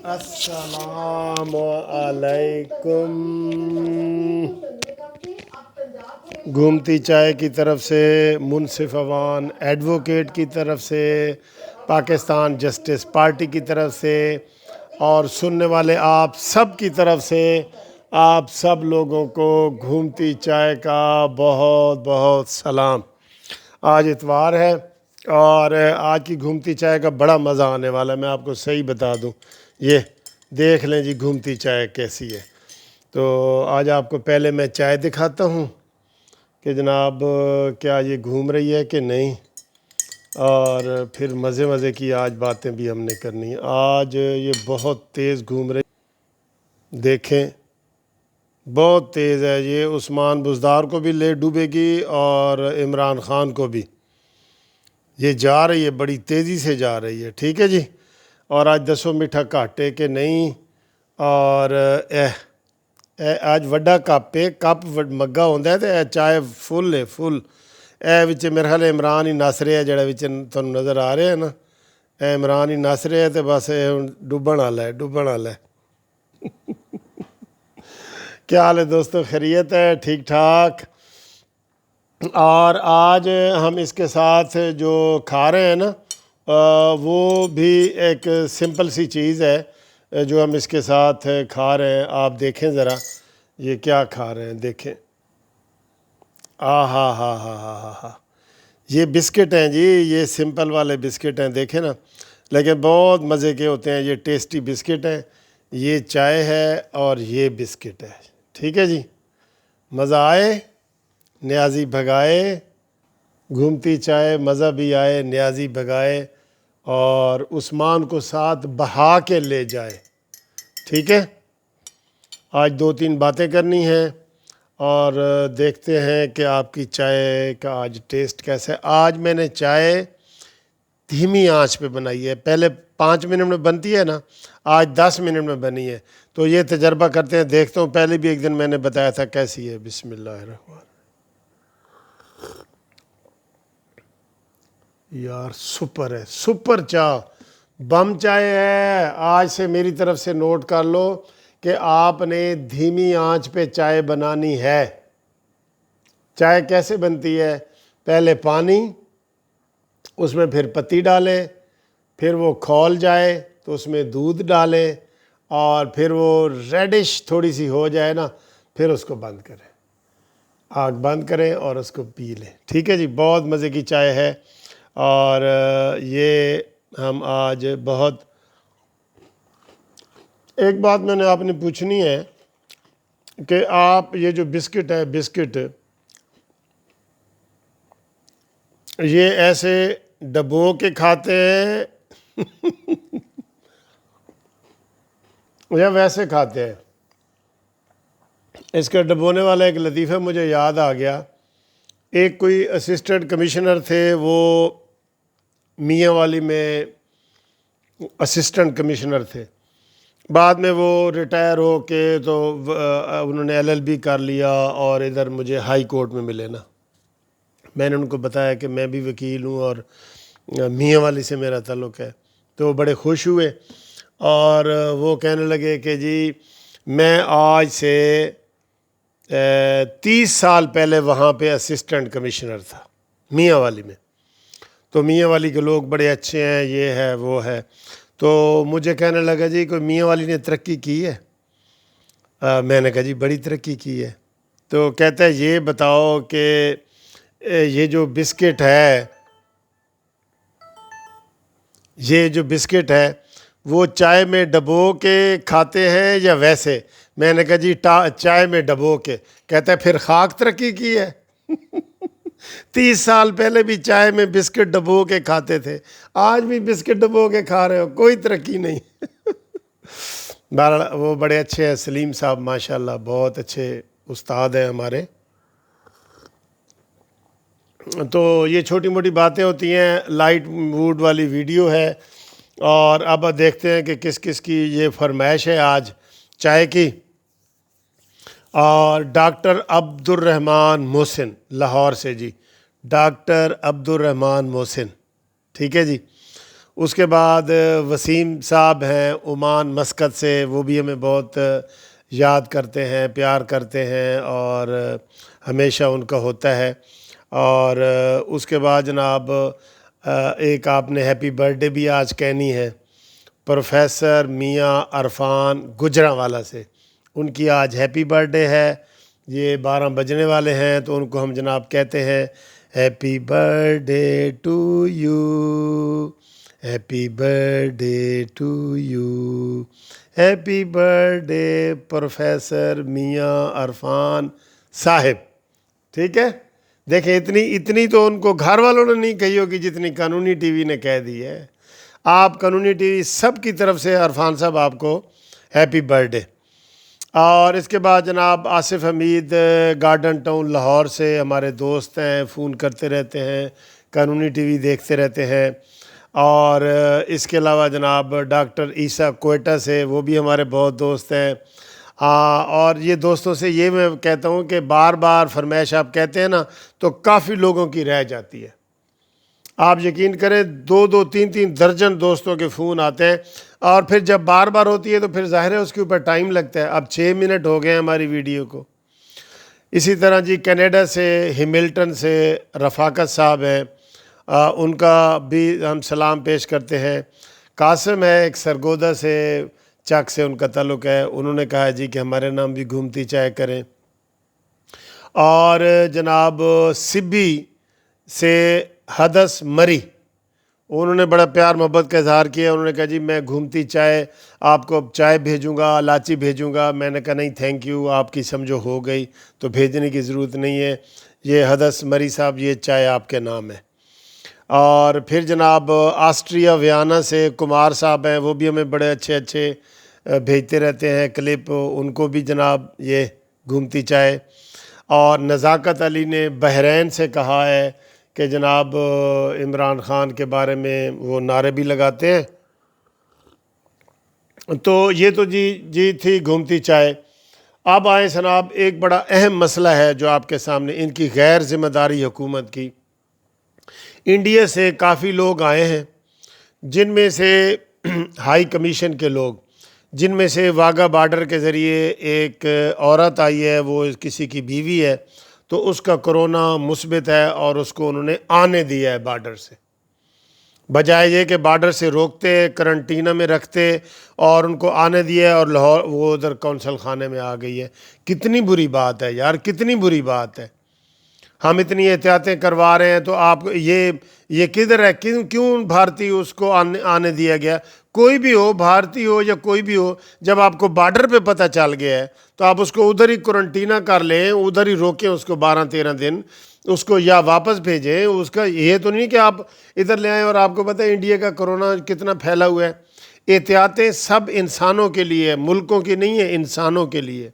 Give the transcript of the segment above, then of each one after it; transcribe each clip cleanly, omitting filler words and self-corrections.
السلام علیکم. گھومتی چائے کی طرف سے، منصف اوان ایڈوکیٹ کی طرف سے، پاکستان جسٹس پارٹی کی طرف سے، اور سننے والے آپ سب کی طرف سے آپ سب لوگوں کو گھومتی چائے کا بہت بہت سلام. آج اتوار ہے اور آج کی گھومتی چائے کا بڑا مزہ آنے والا ہے. میں آپ کو صحیح بتا دوں، یہ دیکھ لیں جی گھومتی چائے کیسی ہے. تو آج آپ کو پہلے میں چائے دکھاتا ہوں کہ جناب کیا یہ گھوم رہی ہے کہ نہیں، اور پھر مزے مزے کی آج باتیں بھی ہم نے کرنی ہیں. آج یہ بہت تیز گھوم رہی، دیکھیں بہت تیز ہے. یہ عثمان بزدار کو بھی لے ڈوبے گی اور عمران خان کو بھی. یہ جا رہی ہے، بڑی تیزی سے جا رہی ہے. ٹھیک ہے جی. اور آج دسو میٹھا گھاٹے کہ نہیں. اور آج وڈا کپ ہے، کپ مگا ہوتا ہے تو چائے فل ہے، فل. وچ میرے خیال عمران ہی نس رہا ہے، جڑا وچ تمہیں نظر آ رہا ہے نا، عمران ہی نس رہا ہے. تو بس ڈوبن والا ہے، ڈوبن والا ہے. کیا حال ہے دوستو؟ خیریت ہے؟ ٹھیک ٹھاک. اور آج ہم اس کے ساتھ جو کھا رہے ہیں نا، وہ بھی ایک سمپل سی چیز ہے جو ہم اس کے ساتھ کھا رہے ہیں. آپ دیکھیں ذرا یہ کیا کھا رہے ہیں، دیکھیں. ہاں ہاں ہاں ہاں ہاں ہاں، یہ بسکٹ ہیں جی، یہ سمپل والے بسکٹ ہیں، دیکھیں نا، لیکن بہت مزے کے ہوتے ہیں. یہ ٹیسٹی بسکٹ ہیں. یہ چائے ہے اور یہ بسکٹ ہے. ٹھیک ہے جی. مزہ آئے، نیازی بھگائے. گھومتی چائے مزہ بھی آئے، نیازی بھگائے، اور عثمان کو ساتھ بہا کے لے جائے. ٹھیک ہے. آج دو تین باتیں کرنی ہیں اور دیکھتے ہیں کہ آپ کی چائے کا آج ٹیسٹ کیسا ہے. آج میں نے چائے دھیمی آنچ پہ بنائی ہے. پہلے 5 منٹ میں بنتی ہے نا، آج 10 منٹ میں بنی ہے. تو یہ تجربہ کرتے ہیں، دیکھتا ہوں. پہلے بھی ایک دن میں نے بتایا تھا کیسی ہے. بسم اللہ الرحمن. یار سپر ہے، سپر چائے، بم چائے ہے. آج سے میری طرف سے نوٹ کر لو کہ آپ نے دھیمی آنچ پہ چائے بنانی ہے. چائے کیسے بنتی ہے؟ پہلے پانی، اس میں پھر پتی ڈالیں، پھر وہ کھول جائے تو اس میں دودھ ڈالیں، اور پھر وہ ریڈش تھوڑی سی ہو جائے نا، پھر اس کو بند کریں، آگ بند کریں اور اس کو پی لیں. ٹھیک ہے جی. بہت مزے کی چائے ہے. اور یہ ہم آج بہت، ایک بات میں نے آپ نے پوچھنی ہے کہ آپ یہ جو بسکٹ ہے، بسکٹ یہ ایسے ڈبو کے کھاتے ہیں یا ویسے کھاتے ہیں؟ اس کا ڈبونے والا ایک لطیفہ مجھے یاد آ گیا. ایک کوئی اسسٹنٹ کمشنر تھے، وہ میاں والی میں اسسٹنٹ کمشنر تھے. بعد میں وہ ریٹائر ہو کے تو انہوں نے LLB کر لیا اور ادھر مجھے ہائی کورٹ میں ملے نا. میں نے ان کو بتایا کہ میں بھی وکیل ہوں اور میاں والی سے میرا تعلق ہے. تو وہ بڑے خوش ہوئے اور وہ کہنے لگے کہ جی میں آج سے 30 سال پہلے وہاں پہ اسسٹنٹ کمشنر تھا میاں والی میں. تو میاں والی کے لوگ بڑے اچھے ہیں، یہ ہے وہ ہے. تو مجھے کہنے لگا جی کوئی میاں والی نے ترقی کی ہے؟ میں نے کہا جی بڑی ترقی کی ہے. تو کہتا ہے یہ بتاؤ کہ یہ جو بسکٹ ہے، یہ جو بسکٹ ہے وہ چائے میں ڈبو کے کھاتے ہیں یا ویسے؟ میں نے کہا جی چائے میں ڈبو کے. کہتا ہے پھر خاک ترقی کی ہے. 30 سال پہلے بھی چائے میں بسکٹ ڈبو کے کھاتے تھے، آج بھی بسکٹ ڈبو کے کھا رہے ہو، کوئی ترقی نہیں. بہرحال وہ بڑے اچھے ہیں، سلیم صاحب ماشاءاللہ بہت اچھے استاد ہیں ہمارے. تو یہ چھوٹی موٹی باتیں ہوتی ہیں. لائٹ موڈ والی ویڈیو ہے. اور اب دیکھتے ہیں کہ کس کس کی یہ فرمائش ہے آج چائے کی. اور ڈاکٹر عبد الرحمن محسن لاہور سے جی، ڈاکٹر عبد الرحمن محسن، ٹھیک ہے جی۔ اس کے بعد وسیم صاحب ہیں عمان مسقط سے، وہ بھی ہمیں بہت یاد کرتے ہیں، پیار کرتے ہیں اور ہمیشہ ان کا ہوتا ہے۔ اور اس کے بعد جناب ایک آپ نے ہیپی برتھ ڈے بھی آج کہنی ہے، پروفیسر میاں عرفان گجرانوالہ سے، ان کی آج ہیپی برتھ ڈے ہے، یہ 12 بجنے والے ہیں، تو ان کو ہم جناب کہتے ہیں happy birthday to you, happy birthday to you, happy birthday professor Mian Irfan صاحب، ٹھیک ہے۔ دیکھیں اتنی تو ان کو گھر والوں نے نہیں کہی ہوگی جتنی قانونی ٹی وی نے کہہ دی ہے۔ آپ قانونی ٹی وی سب کی طرف سے عرفان صاحب آپ کو ہیپی برتھ ڈے۔ اور اس کے بعد جناب آصف حمید گارڈن ٹاؤن لاہور سے ہمارے دوست ہیں، فون کرتے رہتے ہیں، قانونی ٹی وی دیکھتے رہتے ہیں۔ اور اس کے علاوہ جناب ڈاکٹر عیسیٰ کوئٹہ سے، وہ بھی ہمارے بہت دوست ہیں۔ اور یہ دوستوں سے یہ میں کہتا ہوں کہ بار بار فرمائش آپ کہتے ہیں نا تو کافی لوگوں کی رہ جاتی ہے۔ آپ یقین کریں 2 3 درجن دوستوں کے فون آتے ہیں، اور پھر جب بار بار ہوتی ہے تو پھر ظاہر ہے اس کے اوپر ٹائم لگتا ہے۔ اب 6 منٹ ہو گئے ہیں ہماری ویڈیو کو۔ اسی طرح جی کینیڈا سے ہیملٹن سے رفاقت صاحب ہیں، ان کا بھی ہم سلام پیش کرتے ہیں۔ قاسم ہے ایک سرگودا سے، چک سے ان کا تعلق ہے، انہوں نے کہا جی کہ ہمارے نام بھی گھومتی چائے کریں۔ اور جناب سبی سے حدث مری، انہوں نے بڑا پیار محبت کا اظہار کیا، انہوں نے کہا جی میں گھومتی چائے آپ کو چائے بھیجوں گا، لاچی بھیجوں گا۔ میں نے کہا نہیں تھینک یو، آپ کی سمجھو ہو گئی تو بھیجنے کی ضرورت نہیں ہے، یہ حدث مری صاحب یہ چائے آپ کے نام ہے۔ اور پھر جناب آسٹریا ویانا سے کمار صاحب ہیں، وہ بھی ہمیں بڑے اچھے بھیجتے رہتے ہیں کلپ، ان کو بھی جناب یہ گھومتی چائے۔ اور نزاکت علی نے بحرین سے کہا ہے کہ جناب عمران خان کے بارے میں وہ نعرے بھی لگاتے ہیں۔ تو یہ تو جی تھی گھومتی چائے۔ اب آئیں جناب ایک بڑا اہم مسئلہ ہے جو آپ کے سامنے، ان کی غیر ذمہ داری حکومت کی۔ انڈیا سے کافی لوگ آئے ہیں، جن میں سے ہائی کمیشن کے لوگ، جن میں سے واگا بارڈر کے ذریعے ایک عورت آئی ہے، وہ کسی کی بیوی ہے، تو اس کا کرونا مثبت ہے اور اس کو انہوں نے آنے دیا ہے بارڈر سے، بجائے یہ کہ بارڈر سے روکتے، کرنٹینہ میں رکھتے اور ان کو آنے دیا ہے، اور لاہور وہ ادھر کونسل خانے میں آ گئی ہے۔ کتنی بری بات ہے یار، کتنی بری بات ہے۔ ہم اتنی احتیاطیں کروا رہے ہیں تو آپ یہ کدھر ہے؟ کیوں بھارتی اس کو آنے دیا گیا؟ کوئی بھی ہو، بھارتی ہو یا کوئی بھی ہو، جب آپ کو بارڈر پہ پتہ چل گیا ہے تو آپ اس کو ادھر ہی کرنٹینہ کر لیں، ادھر ہی روکیں اس کو 12-13 دن، اس کو یا واپس بھیجیں۔ اس کا یہ تو نہیں کہ آپ ادھر لے آئیں، اور آپ کو پتہ ہے انڈیا کا کرونا کتنا پھیلا ہوا ہے۔ احتیاطیں سب انسانوں کے لیے، ملکوں کی نہیں ہے، انسانوں کے لیے۔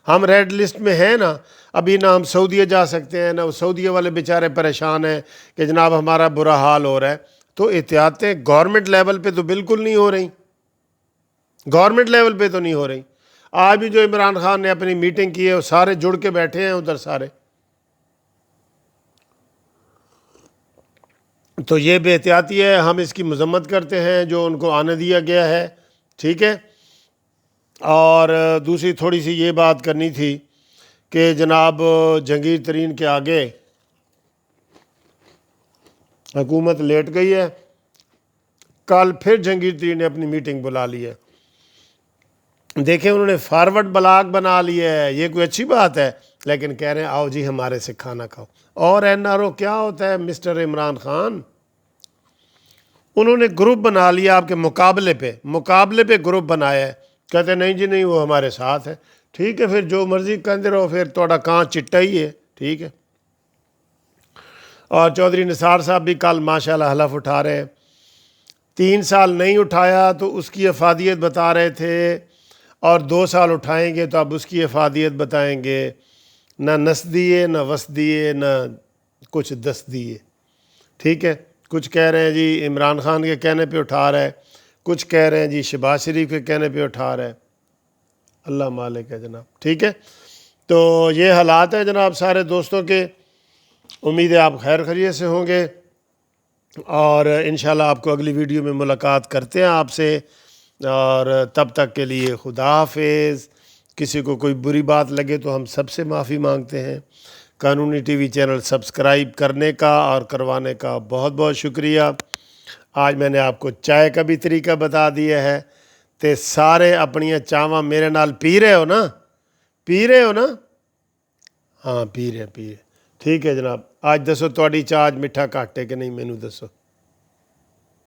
ہم ریڈ لسٹ میں ہیں نا، ابھی نہ ہم سعودیہ جا سکتے ہیں، نہ وہ سعودیہ والے بیچارے پریشان ہیں کہ جناب ہمارا برا حال ہو رہا ہے۔ تو احتیاطیں گورنمنٹ لیول پہ تو بالکل نہیں ہو رہی، گورنمنٹ لیول پہ تو نہیں ہو رہی۔ آج بھی جو عمران خان نے اپنی میٹنگ کی ہے، وہ سارے جڑ کے بیٹھے ہیں ادھر سارے، تو یہ بے احتیاطی ہے، ہم اس کی مذمت کرتے ہیں جو ان کو آنے دیا گیا ہے، ٹھیک ہے۔ اور دوسری تھوڑی سی یہ بات کرنی تھی کہ جناب جہانگیر ترین کے آگے حکومت لیٹ گئی ہے، کل پھر جہانگیر ترین نے اپنی میٹنگ بلا لی ہے۔ دیکھیں انہوں نے فارورڈ بلاگ بنا لیا ہے، یہ کوئی اچھی بات ہے، لیکن کہہ رہے ہیں آؤ جی ہمارے سے کھانا کھاؤ۔ اور این آر او کیا ہوتا ہے مسٹر عمران خان؟ انہوں نے گروپ بنا لیا آپ کے مقابلے پہ گروپ بنایا ہے، کہتے ہیں نہیں جی نہیں وہ ہمارے ساتھ ہے۔ ٹھیک ہے، پھر جو مرضی کہتے رہو، پھر تھوڑا کان چٹا ہی ہے، ٹھیک ہے۔ اور چودھری نثار صاحب بھی کل ماشاءاللہ حلف اٹھا رہے ہیں، 3 سال نہیں اٹھایا تو اس کی افادیت بتا رہے تھے، اور 2 سال اٹھائیں گے تو اب اس کی افادیت بتائیں گے۔ نہ نس دیے، نہ وس دیے، نہ کچھ دس دیے، ٹھیک ہے۔ کچھ کہہ رہے ہیں جی عمران خان کے کہنے پہ اٹھا رہا ہے، کچھ کہہ رہے ہیں جی شہباز شریف کے کہنے پہ اٹھا رہا ہے، اللہ مالک ہے جناب، ٹھیک ہے۔ تو یہ حالات ہیں جناب سارے دوستوں کے. امید ہے آپ خیر خیریت سے ہوں گے، اور انشاءاللہ آپ کو اگلی ویڈیو میں ملاقات کرتے ہیں آپ سے. اور تب تک کے لیے خدا حافظ. کسی کو کوئی بری بات لگے تو ہم سب سے معافی مانگتے ہیں. قانونی ٹی وی چینل سبسکرائب کرنے کا اور کروانے کا بہت بہت شکریہ. آج میں نے آپ کو چائے کا بھی طریقہ بتا دیا ہے. تے سارے اپنی چاواں میرے نال پی رہے ہو نا؟ پی رہے ہو نا؟ ہاں پی رہے. ٹھیک ہے جناب. آج دسو تہاڈی چاہ میٹھا گھٹ ہے کہ نہیں، مینوں دسو.